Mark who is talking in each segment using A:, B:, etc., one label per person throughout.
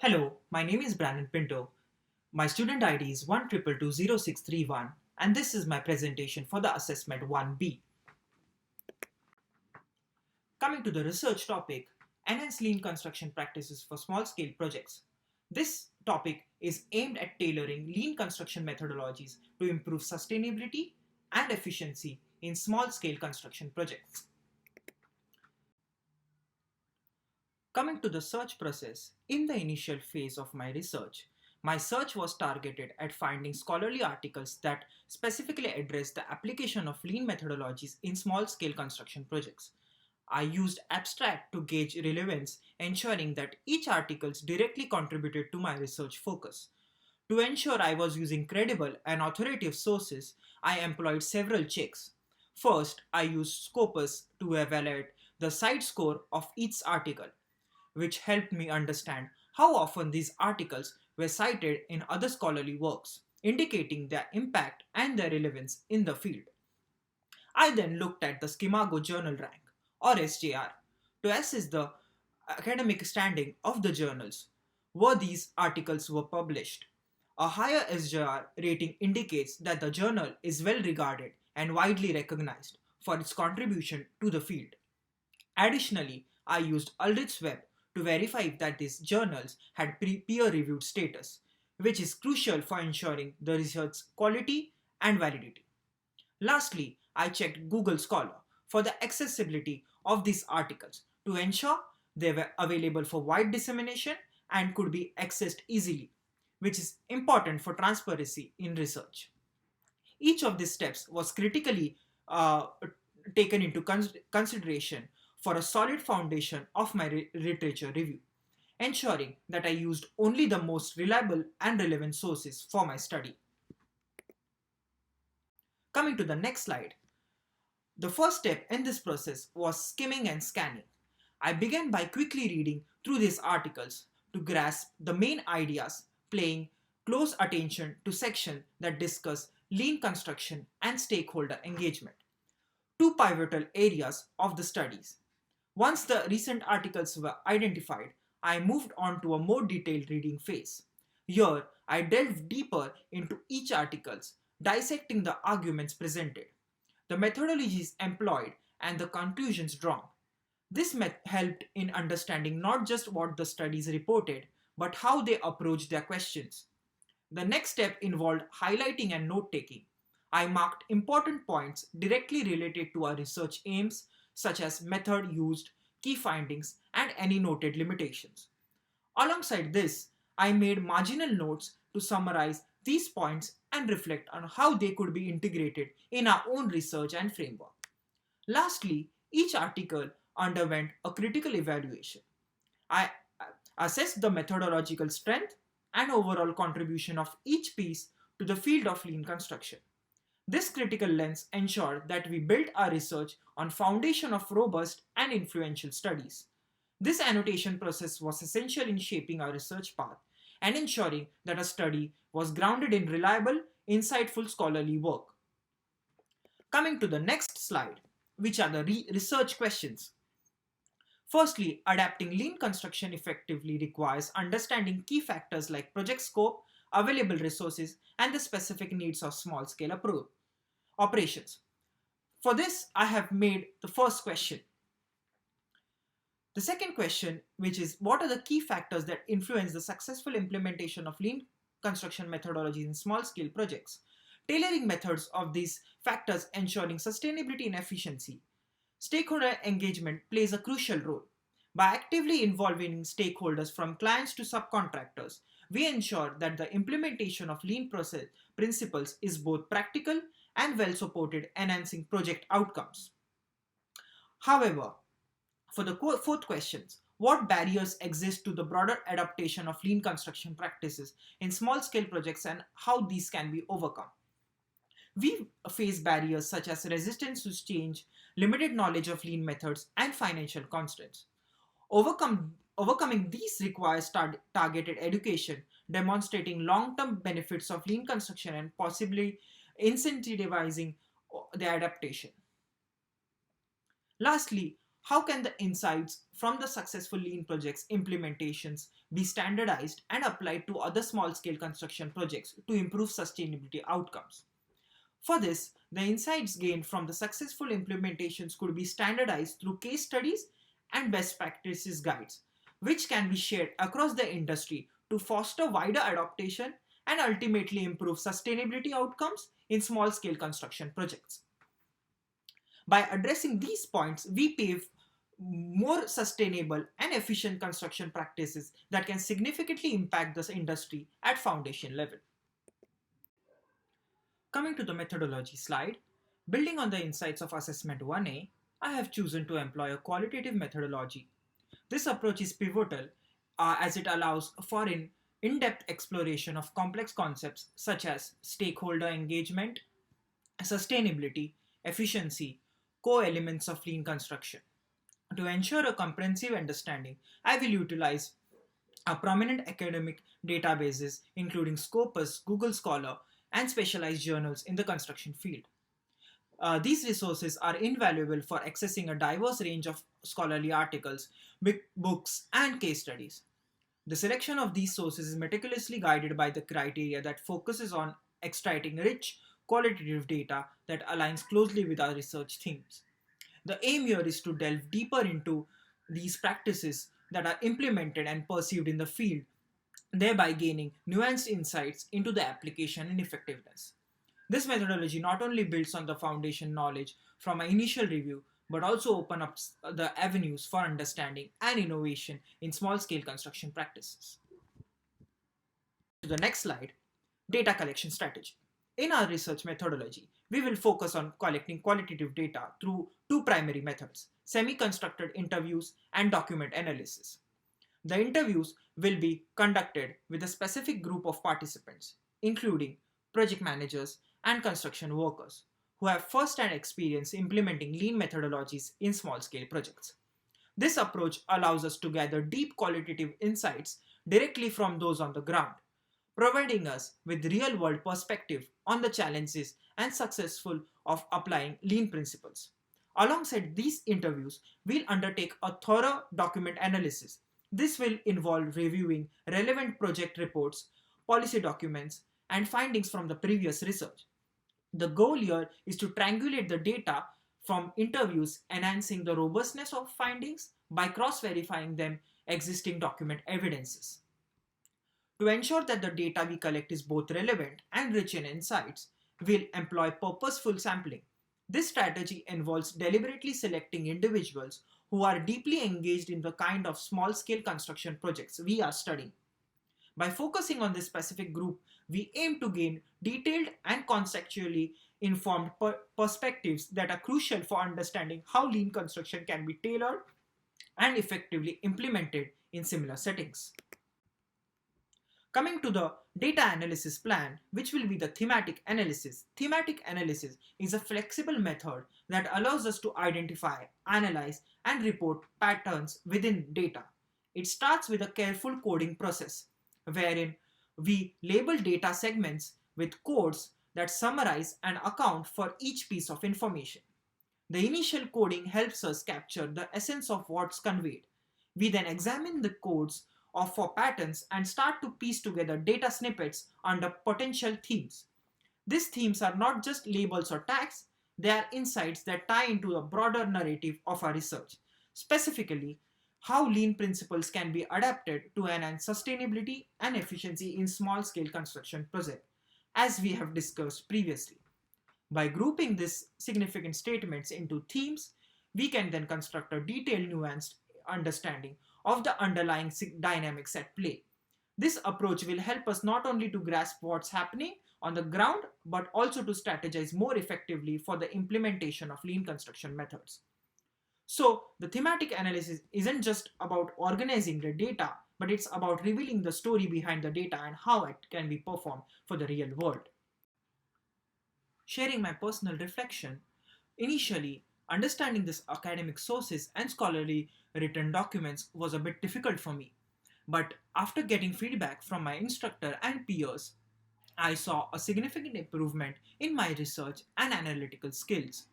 A: Hello, my name is Brandon Pinto. My student ID is 122200631 and this is my presentation for the assessment 1B. Coming to the research topic, enhance lean construction practices for small scale projects. This topic is aimed at tailoring lean construction methodologies to improve sustainability and efficiency in small scale construction projects. Coming to the search process, in the initial phase of my research, my search was targeted at finding scholarly articles that specifically address the application of lean methodologies in small scale construction projects. I used abstract to gauge relevance, ensuring that each article directly contributed to my research focus. To ensure I was using credible and authoritative sources, I employed several checks. First, I used Scopus to evaluate the site score of each article, which helped me understand how often these articles were cited in other scholarly works, indicating their impact and their relevance in the field. I then looked at the Scimago Journal Rank, or SJR, to assess the academic standing of the journals where these articles were published. A higher SJR rating indicates that the journal is well regarded and widely recognized for its contribution to the field. Additionally, I used Ulrich's Web to verify that these journals had peer-reviewed status, which is crucial for ensuring the research's quality and validity. Lastly, I checked Google Scholar for the accessibility of these articles to ensure they were available for wide dissemination and could be accessed easily, which is important for transparency in research. Each of these steps was critically taken into consideration for a solid foundation of my literature review, ensuring that I used only the most reliable and relevant sources for my study. Coming to the next slide, the first step in this process was skimming and scanning. I began by quickly reading through these articles to grasp the main ideas, paying close attention to sections that discuss lean construction and stakeholder engagement, two pivotal areas of the studies. Once the recent articles were identified, I moved on to a more detailed reading phase. Here, I delved deeper into each article, dissecting the arguments presented, the methodologies employed, and the conclusions drawn. This helped in understanding not just what the studies reported, but how they approached their questions. The next step involved highlighting and note taking. I marked important points directly related to our research aims, such as method used, key findings, and any noted limitations. Alongside this, I made marginal notes to summarize these points and reflect on how they could be integrated in our own research and framework. Lastly, each article underwent a critical evaluation. I assessed the methodological strength and overall contribution of each piece to the field of lean construction. This critical lens ensured that we built our research on foundation of robust and influential studies. This annotation process was essential in shaping our research path and ensuring that a study was grounded in reliable, insightful scholarly work. Coming to the next slide, which are the research questions. Firstly, adapting lean construction effectively requires understanding key factors like project scope, available resources, and the specific needs of small scale operations. For this, I have made the first question. The second question, which is what are the key factors that influence the successful implementation of lean construction methodologies in small scale projects? Tailoring methods of these factors ensuring sustainability and efficiency. Stakeholder engagement plays a crucial role. By actively involving stakeholders from clients to subcontractors, we ensure that the implementation of lean process principles is both practical and well supported, enhancing project outcomes. However, for the fourth question, what barriers exist to the broader adaptation of lean construction practices in small scale projects and how these can be overcome? We face barriers such as resistance to change, limited knowledge of lean methods, and financial constraints. Overcoming these requires targeted education, demonstrating long term benefits of lean construction and possibly incentivizing the adaptation. Lastly, How can the insights from the successful lean projects implementations be standardized and applied to other small scale construction projects to improve sustainability outcomes? For this, the insights gained from the successful implementations could be standardized through case studies and best practices guides, which can be shared across the industry to foster wider adaptation and ultimately improve sustainability outcomes in small scale construction projects. By addressing these points, we pave more sustainable and efficient construction practices that can significantly impact this industry at foundation level. Coming to the methodology slide, building on the insights of Assessment 1A, I have chosen to employ a qualitative methodology. This approach is pivotal as it allows for an in-depth exploration of complex concepts such as stakeholder engagement, sustainability, efficiency, core elements of lean construction. To ensure a comprehensive understanding, I will utilize prominent academic databases including Scopus, Google Scholar, and specialized journals in the construction field. These resources are invaluable for accessing a diverse range of scholarly articles, books, and case studies. The selection of these sources is meticulously guided by the criteria that focuses on extracting rich, qualitative data that aligns closely with our research themes. The aim here is to delve deeper into these practices that are implemented and perceived in the field, thereby gaining nuanced insights into the application and effectiveness. This methodology not only builds on the foundation knowledge from an initial review, but also opens up the avenues for understanding and innovation in small scale construction practices. To the next slide, data collection strategy. In our research methodology, we will focus on collecting qualitative data through two primary methods: semi-constructed interviews and document analysis. The interviews will be conducted with a specific group of participants, including project managers and construction workers, who have first-hand experience implementing lean methodologies in small-scale projects. This approach allows us to gather deep qualitative insights directly from those on the ground, providing us with real-world perspective on the challenges and successful of applying lean principles. Alongside these interviews, we'll undertake a thorough document analysis. This will involve reviewing relevant project reports, policy documents, and findings from the previous research. The goal here is to triangulate the data from interviews, enhancing the robustness of findings by cross-verifying them existing document evidences. To ensure that the data we collect is both relevant and rich in insights, we'll employ purposeful sampling. This strategy involves deliberately selecting individuals who are deeply engaged in the kind of small-scale construction projects we are studying. By focusing on this specific group, we aim to gain detailed and conceptually informed perspectives that are crucial for understanding how lean construction can be tailored and effectively implemented in similar settings. Coming to the data analysis plan, which will be the thematic analysis. Thematic analysis is a flexible method that allows us to identify, analyze, and report patterns within data. It starts with a careful coding process, wherein we label data segments with codes that summarize and account for each piece of information. The initial coding helps us capture the essence of what's conveyed. We then examine the codes for patterns and start to piece together data snippets under potential themes. These themes are not just labels or tags, they are insights that tie into the broader narrative of our research, specifically how lean principles can be adapted to enhance sustainability and efficiency in small scale construction projects, as we have discussed previously. By grouping these significant statements into themes, we can then construct a detailed, nuanced understanding of the underlying dynamics at play. This approach will help us not only to grasp what's happening on the ground, but also to strategize more effectively for the implementation of lean construction methods. So, the thematic analysis isn't just about organizing the data, but it's about revealing the story behind the data and how it can be performed for the real world. Sharing my personal reflection, initially, understanding these academic sources and scholarly written documents was a bit difficult for me. But after getting feedback from my instructor and peers, I saw a significant improvement in my research and analytical skills.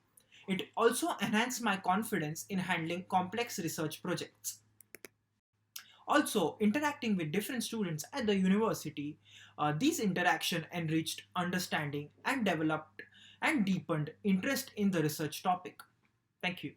A: It also enhanced my confidence in handling complex research projects. Also, interacting with different students at the university, these interaction enriched understanding and developed and deepened interest in the research topic. Thank you.